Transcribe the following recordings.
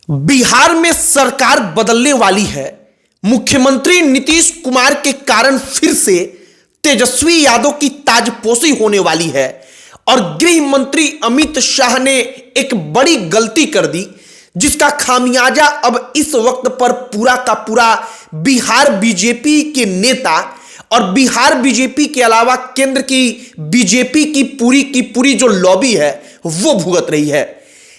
बिहार में सरकार बदलने वाली है। मुख्यमंत्री नीतीश कुमार के कारण फिर से तेजस्वी यादव की ताजपोशी होने वाली है और गृह मंत्री अमित शाह ने एक बड़ी गलती कर दी, जिसका खामियाजा अब इस वक्त पर पूरा का पूरा बिहार बीजेपी के नेता और बिहार बीजेपी के अलावा केंद्र की बीजेपी की पूरी जो लॉबी है वो भुगत रही है।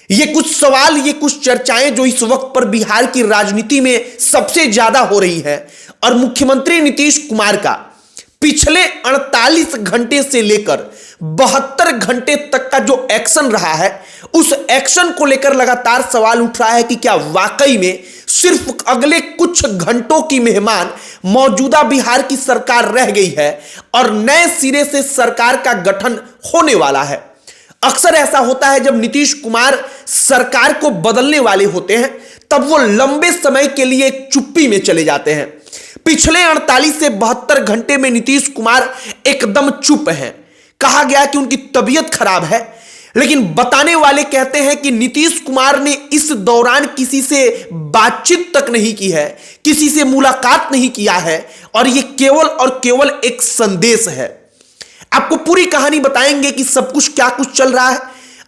ये कुछ सवाल, ये कुछ चर्चाएं जो इस वक्त पर बिहार की राजनीति में सबसे ज्यादा हो रही है और मुख्यमंत्री नीतीश कुमार का पिछले 48 घंटे से लेकर 72 घंटे तक का जो एक्शन रहा है, उस एक्शन को लेकर लगातार सवाल उठ रहा है कि क्या वाकई में सिर्फ अगले कुछ घंटों की मेहमान मौजूदा बिहार की सरकार रह गई है और नए सिरे से सरकार का गठन होने वाला है। अक्सर ऐसा होता है जब नीतीश कुमार सरकार को बदलने वाले होते हैं तब वो लंबे समय के लिए एक चुप्पी में चले जाते हैं। पिछले 48 से 72 घंटे में नीतीश कुमार एकदम चुप हैं। कहा गया कि उनकी तबीयत खराब है, लेकिन बताने वाले कहते हैं कि नीतीश कुमार ने इस दौरान किसी से बातचीत तक नहीं की है, किसी से मुलाकात नहीं किया है और यह केवल और केवल एक संदेश है। आपको पूरी कहानी बताएंगे कि सब कुछ क्या कुछ चल रहा है।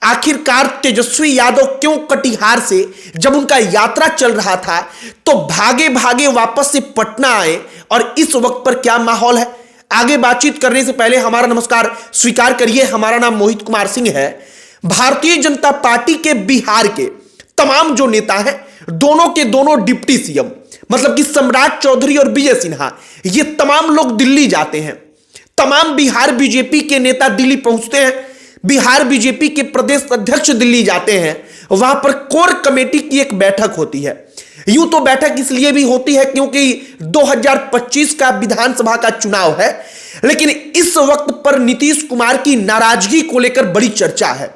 आखिरकार तेजस्वी यादव क्यों कटिहार से जब उनका यात्रा चल रहा था तो भागे भागे वापस से पटना आए और इस वक्त पर क्या माहौल है। आगे बातचीत करने से पहले हमारा नमस्कार स्वीकार करिए। हमारा नाम मोहित कुमार सिंह है। भारतीय जनता पार्टी के बिहार के तमाम जो नेता हैं, दोनों के दोनों डिप्टी सीएम मतलब कि सम्राट चौधरी और विजय सिन्हा, ये तमाम लोग दिल्ली जाते हैं। तमाम बिहार बीजेपी के नेता दिल्ली पहुंचते हैं। बिहार बीजेपी के प्रदेश अध्यक्ष दिल्ली जाते हैं। वहां पर कोर कमेटी की एक बैठक होती है। यूं तो बैठक इसलिए भी होती है क्योंकि 2025 का विधानसभा का चुनाव है, लेकिन इस वक्त पर नीतीश कुमार की नाराजगी को लेकर बड़ी चर्चा है।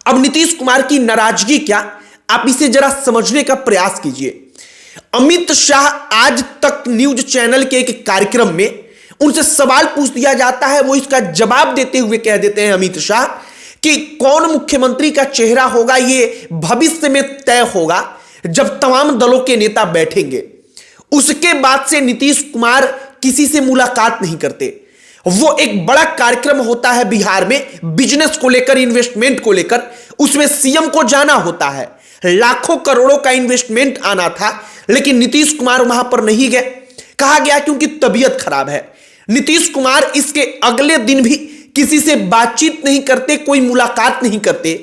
अब नीतीश कुमार की नाराजगी क्या, आप इसे जरा समझने का प्रयास कीजिए। अमित शाह आज तक न्यूज चैनल के एक कार्यक्रम में उनसे सवाल पूछ दिया जाता है, वो इसका जवाब देते हुए कह देते हैं अमित शाह कि कौन मुख्यमंत्री का चेहरा होगा ये भविष्य में तय होगा जब तमाम दलों के नेता बैठेंगे। उसके बाद से नीतीश कुमार किसी से मुलाकात नहीं करते। वो एक बड़ा कार्यक्रम होता है बिहार में बिजनेस को लेकर, इन्वेस्टमेंट को लेकर, उसमें सीएम को जाना होता है। लाखों करोड़ों का इन्वेस्टमेंट आना था, लेकिन नीतीश कुमार वहां पर नहीं गए। कहा गया कि उनकी तबीयत खराब है। नीतीश कुमार इसके अगले दिन भी किसी से बातचीत नहीं करते, कोई मुलाकात नहीं करते।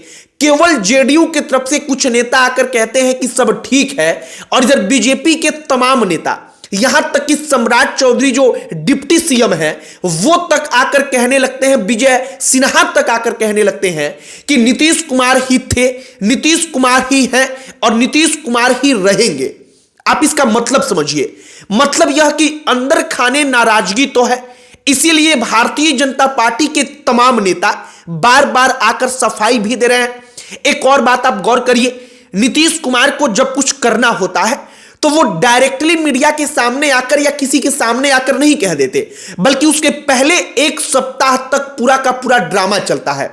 केवल जेडीयू की तरफ से कुछ नेता आकर कहते हैं कि सब ठीक है और इधर बीजेपी के तमाम नेता, यहां तक कि सम्राट चौधरी जो डिप्टी सीएम है वो तक आकर कहने लगते हैं, विजय सिन्हा तक आकर कहने लगते हैं कि नीतीश कुमार ही थे, नीतीश कुमार ही हैं और नीतीश कुमार ही रहेंगे। आप इसका मतलब समझिए। मतलब यह कि अंदर खाने नाराजगी तो है, इसीलिए भारतीय जनता पार्टी के तमाम नेता बार बार आकर सफाई भी दे रहे हैं। एक और बात आप गौर करिए, नीतीश कुमार को जब कुछ करना होता है तो वो डायरेक्टली मीडिया के सामने आकर या किसी के सामने आकर नहीं कह देते, बल्कि उसके पहले एक सप्ताह तक पूरा का पूरा ड्रामा चलता है।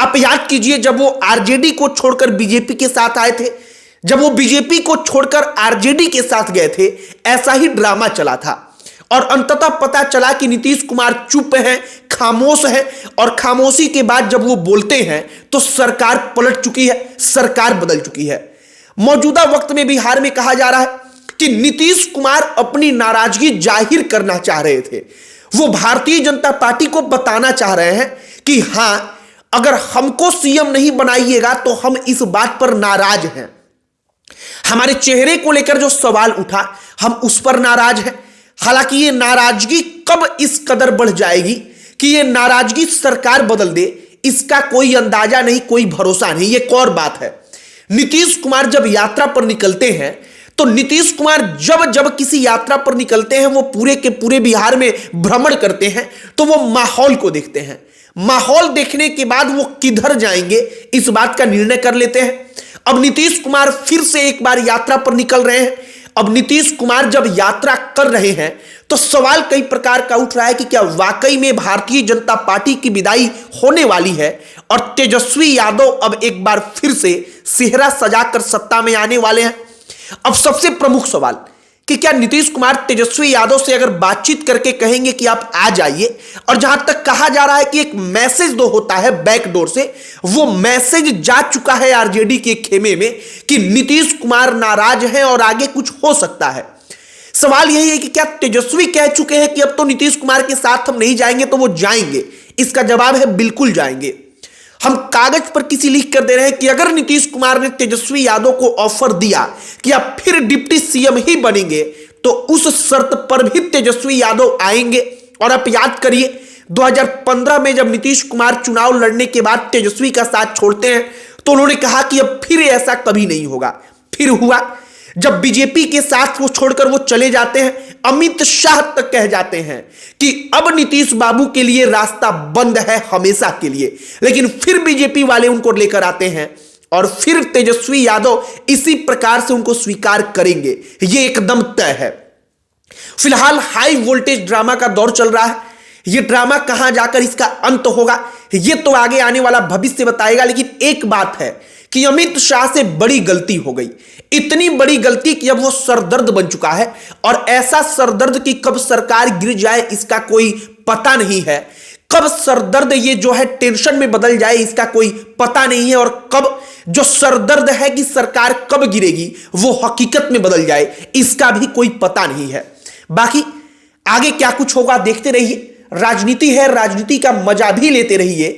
आप याद कीजिए, जब वो आरजेडी को छोड़कर बीजेपी के साथ आए थे, जब वो बीजेपी को छोड़कर आरजेडी के साथ गए थे, ऐसा ही ड्रामा चला था और अंततः पता चला कि नीतीश कुमार चुप हैं, खामोश हैं और खामोशी के बाद जब वो बोलते हैं तो सरकार पलट चुकी है, सरकार बदल चुकी है। मौजूदा वक्त में बिहार में कहा जा रहा है कि नीतीश कुमार अपनी नाराजगी जाहिर करना चाह रहे थे। वो भारतीय जनता पार्टी को बताना चाह रहे हैं कि हां, अगर हमको सीएम नहीं बनाइएगा तो हम इस बात पर नाराज हैं। हमारे चेहरे को लेकर जो सवाल उठा, हम उस पर नाराज हैं। हालांकि ये नाराजगी कब इस कदर बढ़ जाएगी कि ये नाराजगी सरकार बदल दे, इसका कोई अंदाजा नहीं, कोई भरोसा नहीं। ये एक और बात है, नीतीश कुमार जब यात्रा पर निकलते हैं तो नीतीश कुमार जब किसी यात्रा पर निकलते हैं वो पूरे के पूरे बिहार में भ्रमण करते हैं तो वो माहौल को देखते हैं। माहौल देखने के बाद वो किधर जाएंगे इस बात का निर्णय कर लेते हैं। अब नीतीश कुमार फिर से एक बार यात्रा पर निकल रहे हैं अब नीतीश कुमार जब यात्रा कर रहे हैं तो सवाल कई प्रकार का उठ रहा है कि क्या वाकई में भारतीय जनता पार्टी की विदाई होने वाली है और तेजस्वी यादव अब एक बार फिर से सेहरा सजाकर सत्ता में आने वाले हैं। अब सबसे प्रमुख सवाल कि क्या नीतीश कुमार तेजस्वी यादव से अगर बातचीत करके कहेंगे कि आप आ जाइए, और जहां तक कहा जा रहा है कि एक मैसेज दो होता है बैकडोर से, वो मैसेज जा चुका है आरजेडी के खेमे में कि नीतीश कुमार नाराज हैं और आगे कुछ हो सकता है। सवाल यही है कि क्या तेजस्वी कह चुके हैं कि अब तो नीतीश कुमार के साथ हम नहीं जाएंगे, तो वो जाएंगे? इसका जवाब है बिल्कुल जाएंगे। हम कागज पर किसी लिख कर दे रहे हैं कि अगर नीतीश कुमार ने तेजस्वी यादव को ऑफर दिया कि आप फिर डिप्टी सीएम ही बनेंगे, तो उस शर्त पर भी तेजस्वी यादव आएंगे। और आप याद करिए 2015 में जब नीतीश कुमार चुनाव लड़ने के बाद तेजस्वी का साथ छोड़ते हैं तो उन्होंने कहा कि अब फिर ऐसा कभी नहीं होगा। फिर हुआ, जब बीजेपी के साथ वो छोड़कर वो चले जाते हैं, अमित शाह तक कह जाते हैं कि अब नीतीश बाबू के लिए रास्ता बंद है हमेशा के लिए। लेकिन फिर बीजेपी वाले उनको लेकर आते हैं और फिर तेजस्वी यादव इसी प्रकार से उनको स्वीकार करेंगे, ये एकदम तय है। फिलहाल हाई वोल्टेज ड्रामा का दौर चल रहा है। ये ड्रामा कहां जाकर इसका अंत होगा, ये तो आगे आने वाला भविष्य बताएगा। लेकिन एक बात है कि अमित शाह से बड़ी गलती हो गई, इतनी बड़ी गलती कि अब वो सरदर्द बन चुका है। और ऐसा सरदर्द कि कब सरकार गिर जाए इसका कोई पता नहीं है, कब सरदर्द ये जो है टेंशन में बदल जाए इसका कोई पता नहीं है, और कब जो सरदर्द है कि सरकार कब गिरेगी वो हकीकत में बदल जाए इसका भी कोई पता नहीं है। बाकी आगे क्या कुछ होगा देखते रहिए। राजनीति है, राजनीति का मजा भी लेते रहिए।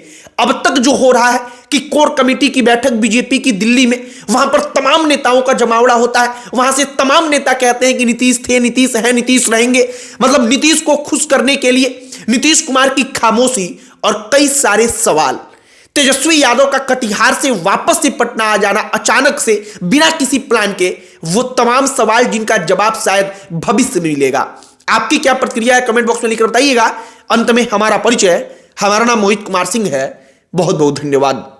अब तक जो हो रहा है कि कोर कमेटी की बैठक बीजेपी की दिल्ली में, वहां पर तमाम नेताओं का जमावड़ा होता है। वहां से तमाम नेता कहते हैं कि नीतीश थे, नीतीश है, नीतीश रहेंगे। मतलब नीतीश को खुश करने के लिए नीतीश कुमार की खामोशी और कई सारे सवाल, तेजस्वी यादव का कटिहार से वापस से पटना आ जाना अचानक से बिना किसी प्लान के, वो तमाम सवाल जिनका जवाब शायद भविष्य में मिलेगा। आपकी क्या प्रतिक्रिया है कमेंट बॉक्स में लिखकर बताइएगा। अंत में हमारा परिचय, हमारा नाम मोहित कुमार सिंह है। बहुत बहुत धन्यवाद।